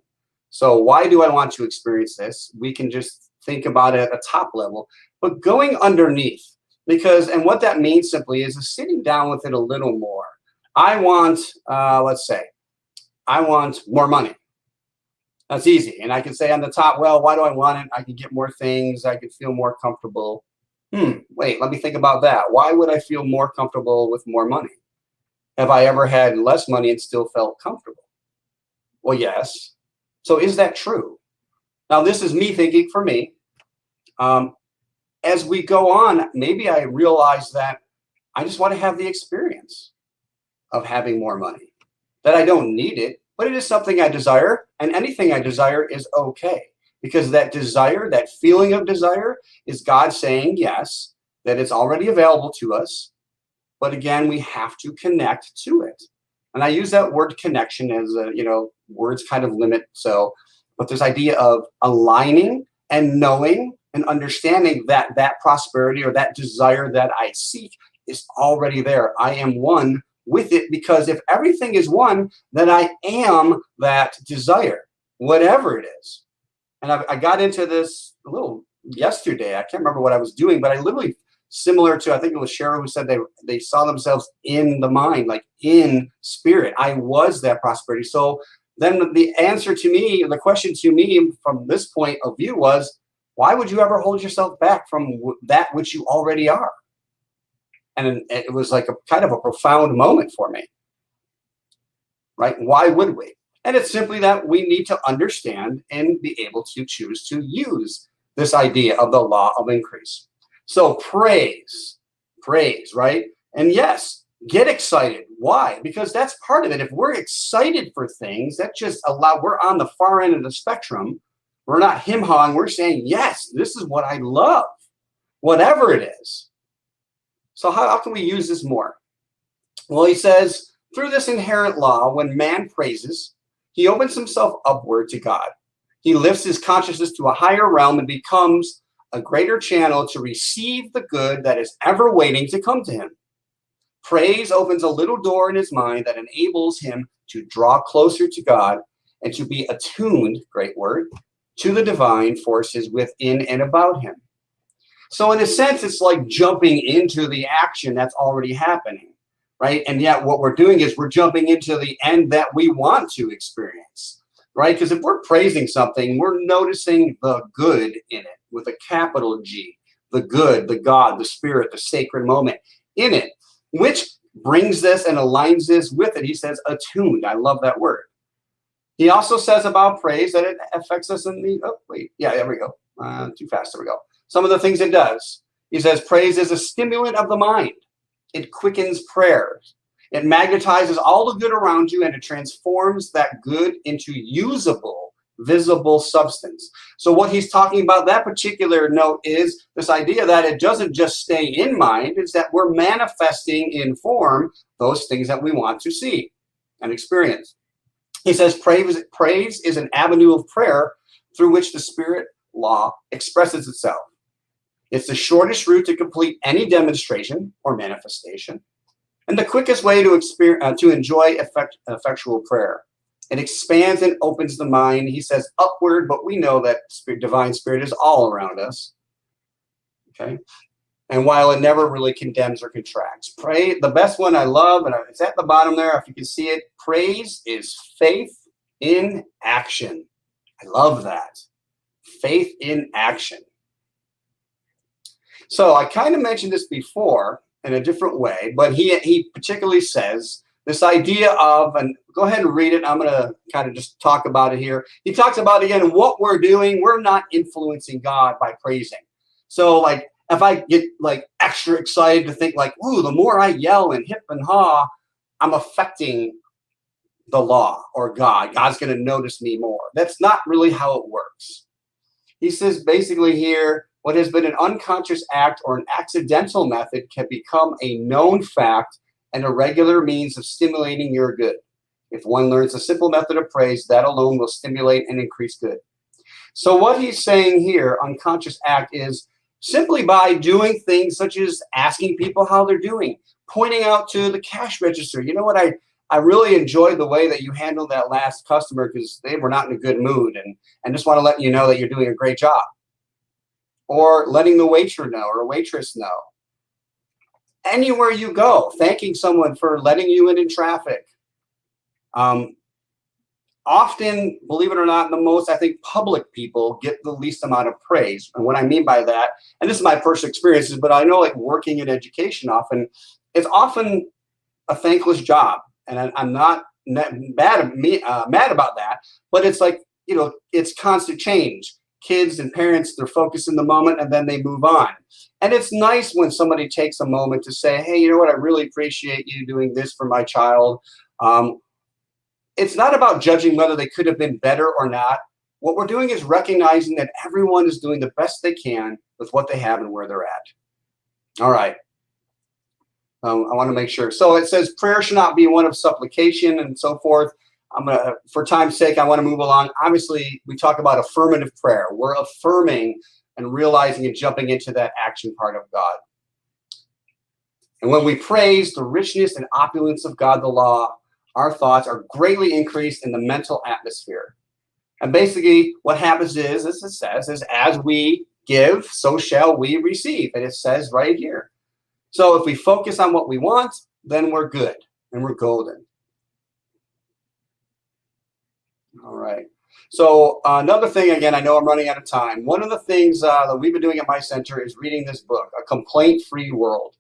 So why do I want to experience this? We can just think about it at a top level, but going underneath, and what that means simply is sitting down with it a little more. I want, let's say, I want more money. That's easy. And I can say on the top, well, why do I want it? I can get more things. I can feel more comfortable. Wait, let me think about that. Why would I feel more comfortable with more money? Have I ever had less money and still felt comfortable? Well, yes. So is that true? Now, this is me thinking for me. As we go on, maybe I realize that I just want to have the experience of having more money, that I don't need it, but it is something I desire, and anything I desire is okay. Because that desire, that feeling of desire, is God saying yes, that it's already available to us. But again, we have to connect to it. And I use that word connection as words kind of limit. But this idea of aligning and knowing and understanding that that prosperity or that desire that I seek is already there. I am one with it, because if everything is one, then I am that desire, whatever it is. And I got into this a little yesterday. I can't remember what I was doing, but I literally, similar to, I think it was Cheryl who said they saw themselves in the mind, like in spirit. I was that prosperity. So then the answer to me, the question to me from this point of view was, why would you ever hold yourself back from that which you already are? And it was like a kind of a profound moment for me, right? Why would we? And it's simply that we need to understand and be able to choose to use this idea of the law of increase. So praise, right? And yes, get excited. Why? Because that's part of it. If we're excited for things, that just we're on the far end of the spectrum. We're not him-hawing. We're saying, yes, this is what I love, whatever it is. So how can we use this more? Well, he says, through this inherent law, when man praises, he opens himself upward to God. He lifts his consciousness to a higher realm and becomes a greater channel to receive the good that is ever waiting to come to him. Praise opens a little door in his mind that enables him to draw closer to God and to be attuned, great word, to the divine forces within and about him. So in a sense, it's like jumping into the action that's already happening, right? And yet what we're doing is we're jumping into the end that we want to experience, right? Because if we're praising something, we're noticing the good in it with a capital G, the good, the God, the spirit, the sacred moment in it, which brings this and aligns this with it. He says attuned. I love that word. He also says about praise that it affects us in the, there we go. Too fast, there we go. Some of the things it does. He says praise is a stimulant of the mind. It quickens prayers. It magnetizes all the good around you, and it transforms that good into usable, visible substance. So what he's talking about, that particular note, is this idea that it doesn't just stay in mind, it's that we're manifesting in form those things that we want to see and experience. He says praise is an avenue of prayer through which the spirit law expresses itself. It's the shortest route to complete any demonstration or manifestation, and the quickest way to enjoy effectual prayer. It expands and opens the mind. He says upward, but we know that divine spirit is all around us. Okay. And while it never really condemns or contracts. Pray, the best one I love, and it's at the bottom there, if you can see it, praise is faith in action. I love that. Faith in action. So I kind of mentioned this before in a different way, but he particularly says this idea of, and go ahead and read it. I'm going to kind of just talk about it here. He talks about, again, what we're doing. We're not influencing God by praising. So like, if I get like extra excited to think like, ooh, the more I yell and hip and haw, I'm affecting the law or God. God's going to notice me more. That's not really how it works. He says basically here, what has been an unconscious act or an accidental method can become a known fact and a regular means of stimulating your good. If one learns a simple method of praise, that alone will stimulate and increase good. So what he's saying here, unconscious act, is simply by doing things such as asking people how they're doing, pointing out to the cash register, you know what, I really enjoyed the way that you handled that last customer because they were not in a good mood, and just want to let you know that you're doing a great job. Or letting the waiter know or a waitress know. Anywhere you go, thanking someone for letting you in traffic. Often, believe it or not, the most, I think, public people get the least amount of praise. And what I mean by that, and this is my personal experiences, but I know like working in education often, it's often a thankless job. And I'm not mad about that, but it's like, you know, it's constant change. Kids and parents, they're focused in the moment and then they move on. And it's nice when somebody takes a moment to say, hey, you know what, I really appreciate you doing this for my child. It's not about judging whether they could have been better or not. What we're doing is recognizing that everyone is doing the best they can with what they have and where they're at. All right. I want to make sure. So it says prayer should not be one of supplication and so forth. For time's sake, I want to move along. Obviously, we talk about affirmative prayer. We're affirming and realizing and jumping into that action part of God. And when we praise the richness and opulence of God, the law, our thoughts are greatly increased in the mental atmosphere. And basically what happens is, as it says, is as we give, so shall we receive. And it says right here. So if we focus on what we want, then we're good and we're golden. All right. So another thing, again, I know I'm running out of time. One of the things that we've been doing at my center is reading this book, A Complaint-Free World.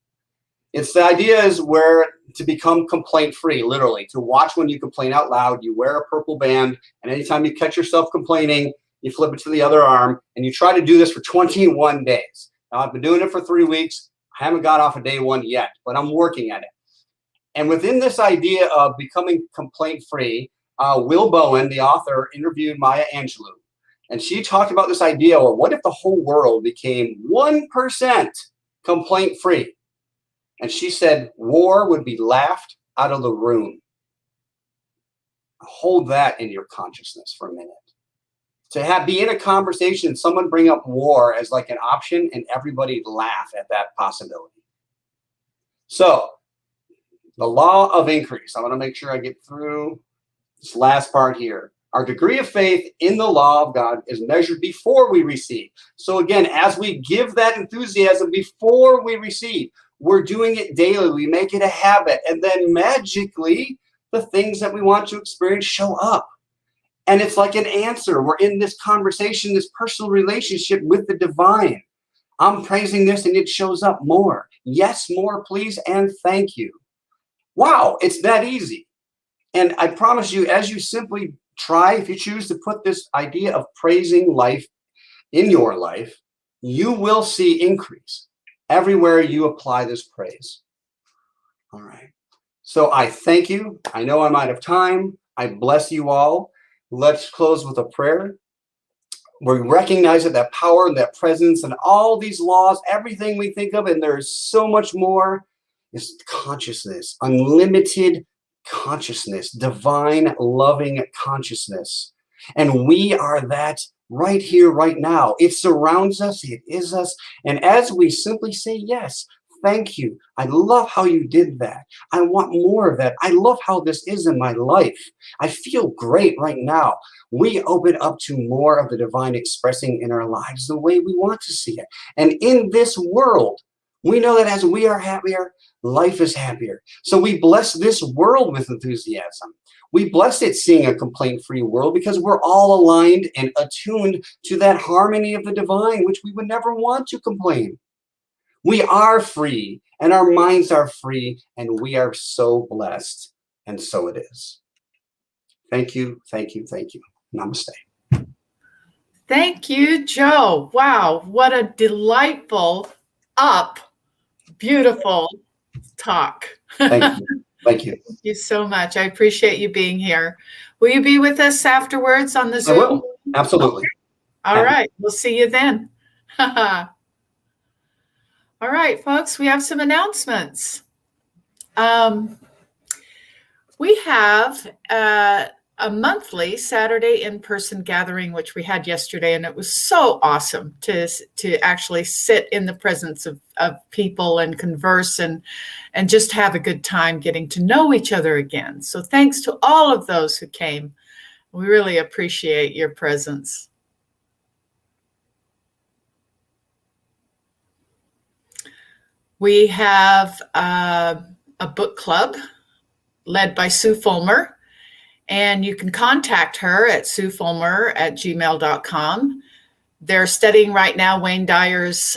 It's the idea is where to become complaint-free, literally, to watch when you complain out loud. You wear a purple band, and anytime you catch yourself complaining, you flip it to the other arm, and you try to do this for 21 days. Now, I've been doing it for 3 weeks. I haven't got off of day one yet, but I'm working at it. And within this idea of becoming complaint-free, Will Bowen, the author, interviewed Maya Angelou. And she talked about this idea, well, what if the whole world became 1% complaint-free? And she said, war would be laughed out of the room. Hold that in your consciousness for a minute. To be in a conversation, someone bring up war as like an option and everybody laugh at that possibility. So the law of increase. I want to make sure I get through this last part here. Our degree of faith in the law of God is measured before we receive. So again, as we give that enthusiasm before we receive, we're doing it daily. We make it a habit. And then magically, the things that we want to experience show up. And it's like an answer. We're in this conversation, this personal relationship with the divine. I'm praising this and it shows up more. Yes, more, please, and thank you. Wow, it's that easy. And I promise you, as you simply try, if you choose to put this idea of praising life in your life, you will see increase everywhere you apply this praise. All right. So I thank you. I know I'm out of time. I bless you all. Let's close with a prayer. We recognize that power and that presence and all these laws, everything we think of, and there's so much more, is consciousness, unlimited consciousness, divine, loving consciousness. And we are that right here, right now. It surrounds us. It is us. And as we simply say, yes, thank you. I love how you did that. I want more of that. I love how this is in my life. I feel great right now. We open up to more of the divine expressing in our lives the way we want to see it. And in this world, we know that as we are happier, life is happier. So we bless this world with enthusiasm. We bless it seeing a complaint-free world because we're all aligned and attuned to that harmony of the divine, which we would never want to complain. We are free, and our minds are free, and we are so blessed, and so it is. Thank you, thank you, thank you. Namaste. Thank you, Joe. Wow, what a delightful, beautiful talk. Thank you. Thank you. Thank you so much. I appreciate you being here. Will you be with us afterwards on the Zoom? I will. Absolutely. Okay. All right. We'll see you then. All right, folks, we have some announcements. We have a monthly Saturday in-person gathering, which we had yesterday, and it was so awesome to actually sit in the presence of people and converse and just have a good time getting to know each other again. So thanks to all of those who came. We really appreciate your presence. We have a book club led by Sue Fulmer, and you can contact her at suefulmer@gmail.com. They're studying right now Wayne Dyer's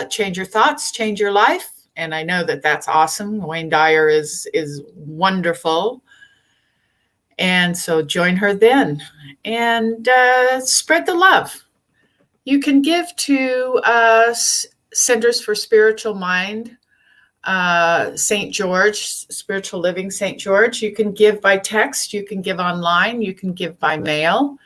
Change Your Thoughts, Change Your Life, and I know that that's awesome. Wayne Dyer is wonderful, and so join her then and spread the love. You can give to Centers for Spiritual Mind, St. George, Spiritual Living St. George. You can give by text, you can give online, you can give by mail.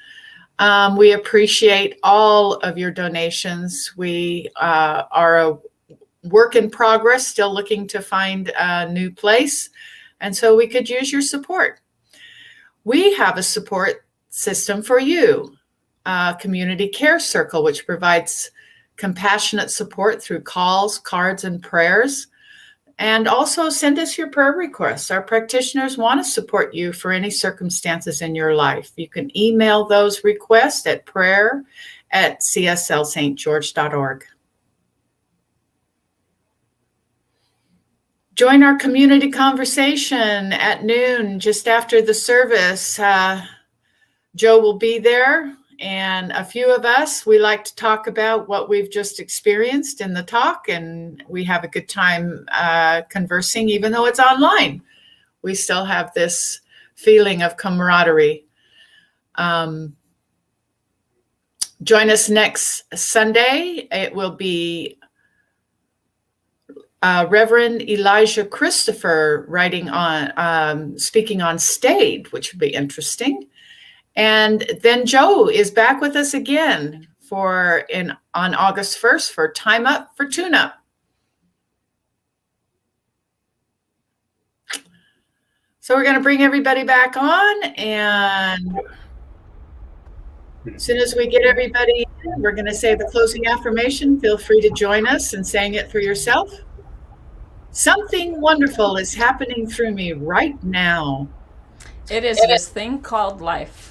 We appreciate all of your donations. We are a work in progress, still looking to find a new place, and so we could use your support. We have a support system for you, Community Care Circle, which provides compassionate support through calls, cards, and prayers. And also send us your prayer requests. Our practitioners want to support you for any circumstances in your life. You can email those requests at prayer@cslstgeorge.org. Join our community conversation at noon, just after the service. Joe will be there. And a few of us, we like to talk about what we've just experienced in the talk, and we have a good time conversing, even though it's online. We still have this feeling of camaraderie. Join us next Sunday. It will be Reverend Elijah Christopher speaking on Stayed, which would be interesting. And then Joe is back with us again on August 1st for Time Up for Tune Up. So we're going to bring everybody back on, and as soon as we get everybody in, we're going to say the closing affirmation. Feel free to join us in saying it for yourself. Something wonderful is happening through me right now. It is this thing called life.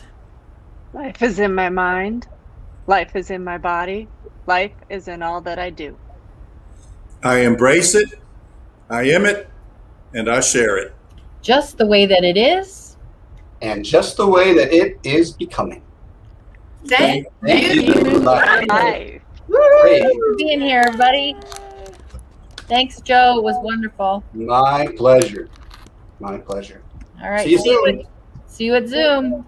Life is in my mind. Life is in my body. Life is in all that I do. I embrace it, I am it, and I share it. Just the way that it is. And just the way that it is becoming. Thank you. Life. Thanks for being here, everybody. Thanks, Joe. It was wonderful. My pleasure. My pleasure. All right. See you soon. See you at Zoom.